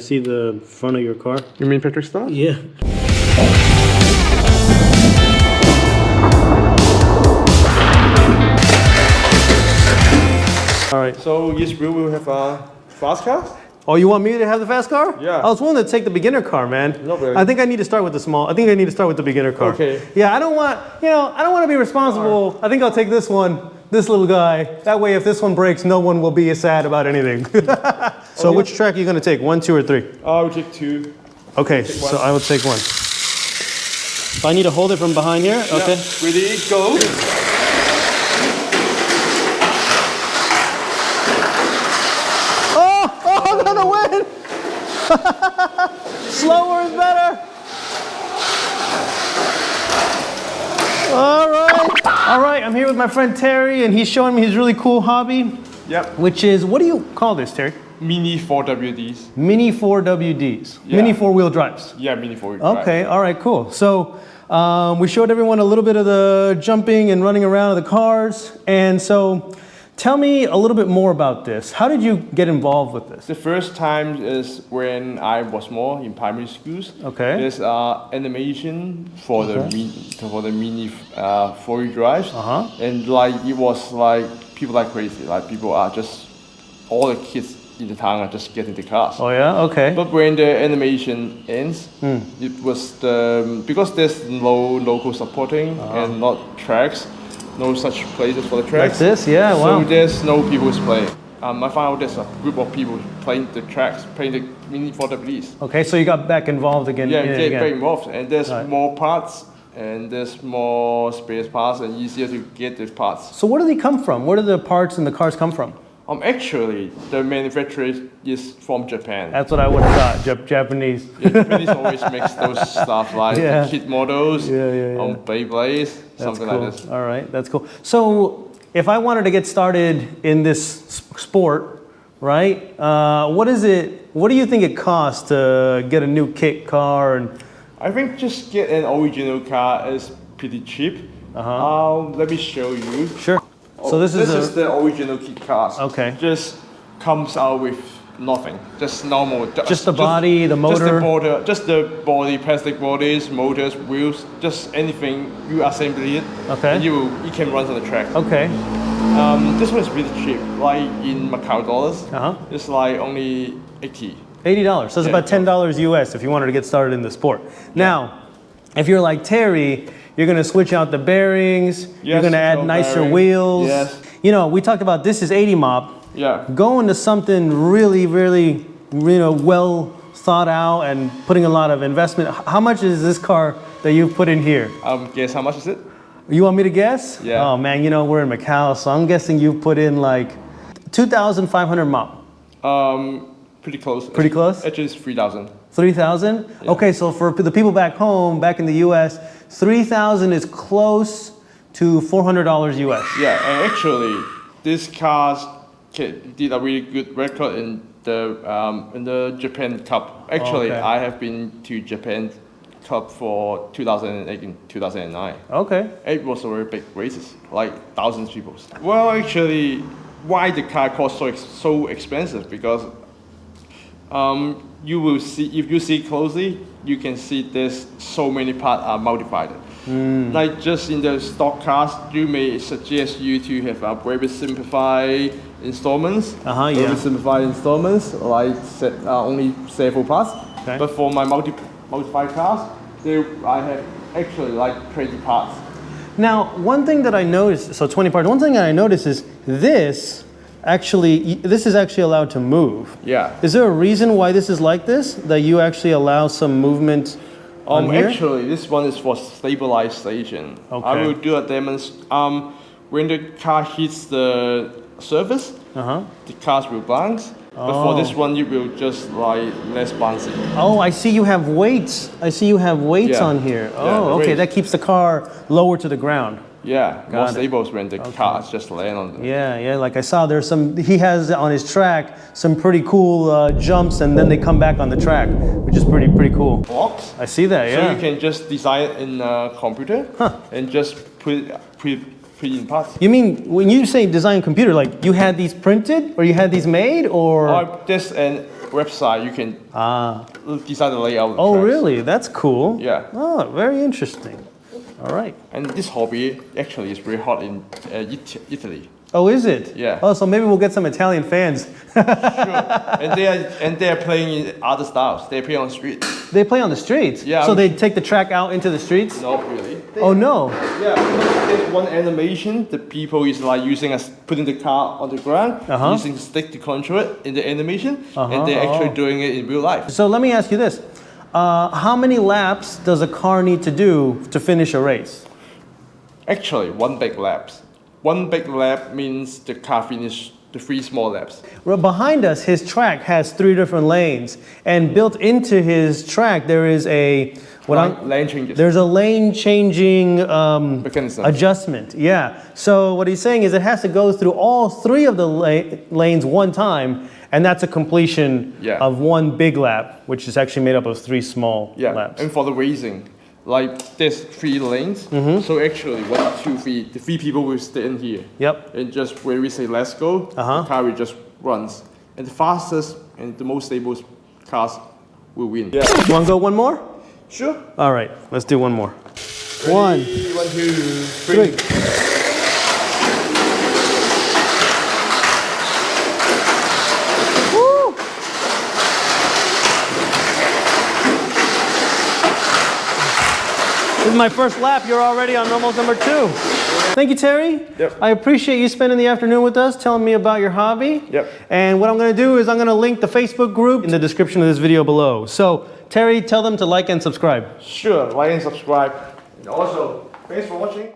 see the front of your car? You mean Patrick Star? Yeah. All right. So yes, we will have a fast car. Oh, you want me to have the fast car? Yeah. I was willing to take the beginner car, man. No, really. I think I need to start with the small. I think I need to start with the beginner car. Okay. Yeah, I don't want, I don't want to be responsible. I think I'll take this one, this little guy. That way, if this one breaks, no one will be sad about anything. So which track are you going to take? 1, 2, or 3? I will take 2. Okay, so I will take 1. So I need to hold it from behind here? Okay. Yeah. Ready, go. I'm gonna win! Slower is better! All right, I'm here with my friend Terry, and he's showing me his really cool hobby. Yep. Which is, what do you call this, Terry? Mini 4WDs. Mini 4WDs. Yeah. Mini 4-wheel drives. Yeah, mini 4-wheel drive. Okay, all right, cool. So we showed everyone a little bit of the jumping and running around of the cars, and so tell me a little bit more about this. How did you get involved with this? The first time is when I was more in primary schools. Okay. There's animation for the mini 4-wheel drives, and like it was like people like crazy. Like people are just all the kids in the town are just getting the cars. Oh yeah, okay. But when the animation ends, it was because there's no local supporting and not tracks. No such places for the tracks. Like this, yeah, wow. So there's no people who's playing. I found out there's a group of people playing the tracks, playing the mini 4Ws. Okay, so you got back involved again. Yeah, get very involved. And there's Right. more parts, and there's more spare parts, and easier to get the parts. So where do they come from? Where do the parts and the cars come from? Actually, the manufacturer is from Japan. That's what I would have thought, Japanese. Yeah, Japanese always makes those stuff like Yeah. kit models, Yeah. Beyblades, something cool. like this. All right, that's cool. So if I wanted to get started in this sport, right? What do you think it costs to get a new kit car? And I think just get an original car is pretty cheap. Let me show you. Sure. So this is the original kit cars. Okay. Just comes out with nothing. Just normal. Just the body, the motor? Just the body, plastic bodies, motors, wheels, just anything you assemble it. Okay. And it can run on the track. Okay. This one is really cheap. Like in Macau dollars, it's like only 80. $80. So it's about $10 US if you wanted to get started in the sport. Now, if you're like Terry, you're going to switch out the bearings. You're going to add nicer wheels. Yes. You know, we talked about this is 80 mop. Yeah. Going to something really, really, well thought out and putting a lot of investment. How much is this car that you've put in here? Guess how much is it? You want me to guess? Yeah. Oh man, we're in Macau, so I'm guessing you've put in like 2,500 mop. Pretty close. Pretty close? Actually, it's 3,000. 3,000? Yeah. Okay, so for the people back home, back in the US, 3,000 is close to $400 US. Yeah, and actually, these cars did a really good record in the Japan Cup. Actually, I have been to Japan Cup for 2008 and 2009. Okay. It was a very big races, like thousands of people. Well, actually, why the car cost so expensive? Because you will see, if you see closely, you can see there's so many parts are modified. Like just in the stock cars, you may suggest you to have a very simplified installments. Very simplified installments, like only several parts. Okay. But for my modified cars, I have actually like 20 parts. Now, one thing that I noticed, so 20 parts, one thing that I noticed is this is actually allowed to move. Yeah. Is there a reason why this is like this? That you actually allow some movement on here? Actually, this one is for stabilization. Okay. I will do a demonstration. When the car hits the surface, the cars will bounce. But for this one, you will just like less bouncy. Oh, I see you have weights. On here. Oh, okay. That keeps the car lower to the ground. Yeah, more stable when the cars just land on them. Yeah. Like I saw there's he has on his track some pretty cool jumps, and then they come back on the track, which is pretty cool. Box. I see that, yeah. So you can just design it in a computer and just put it in parts. You mean, when you say design computer, like you had these printed, or you had these made, or? website, you can design the layout of the Oh, tracks. really? That's cool. Yeah. Oh, very interesting. All right. And this hobby actually is very hot in Italy. Oh, is it? Yeah. Oh, so maybe we'll get some Italian fans. Sure. And they are playing in other styles. They play on the street. They play on the streets? Yeah. So they take the track out into the streets? Not really. Oh, no. Yeah, there's one animation. The people is like putting the car on the ground, using stick to control it in the animation, and they're actually doing it in real life. So let me ask you this. How many laps does a car need to do to finish a race? Actually, one big lap. One big lap means the car finished the 3 small laps. Well, behind us, his track has 3 different lanes, and built into his track there is a Lane changes. There's a lane changing Mechanism. adjustment. Yeah. So what he's saying is it has to go through all 3 of the lanes one time, and that's a completion of one big lap, which is actually made up of 3 small laps. And for the racing, like there's 3 lanes. So actually, 1, 2, 3, the 3 people will stay in here. Yep. And just when we say let's go, the car will just runs. And the fastest and the most stable cars will win. Yeah. You want to go one more? Sure. All right, let's do one more. Ready? 1, 2, 3. Woo! This is my first lap. You're already on almost number 2. Thank you, Terry. Yep. I appreciate you spending the afternoon with us, telling me about your hobby. Yep. And what I'm going to do is I'm going to link the Facebook group in the description of this video below. So, Terry, tell them to like and subscribe. Sure, like and subscribe. And also, thanks for watching.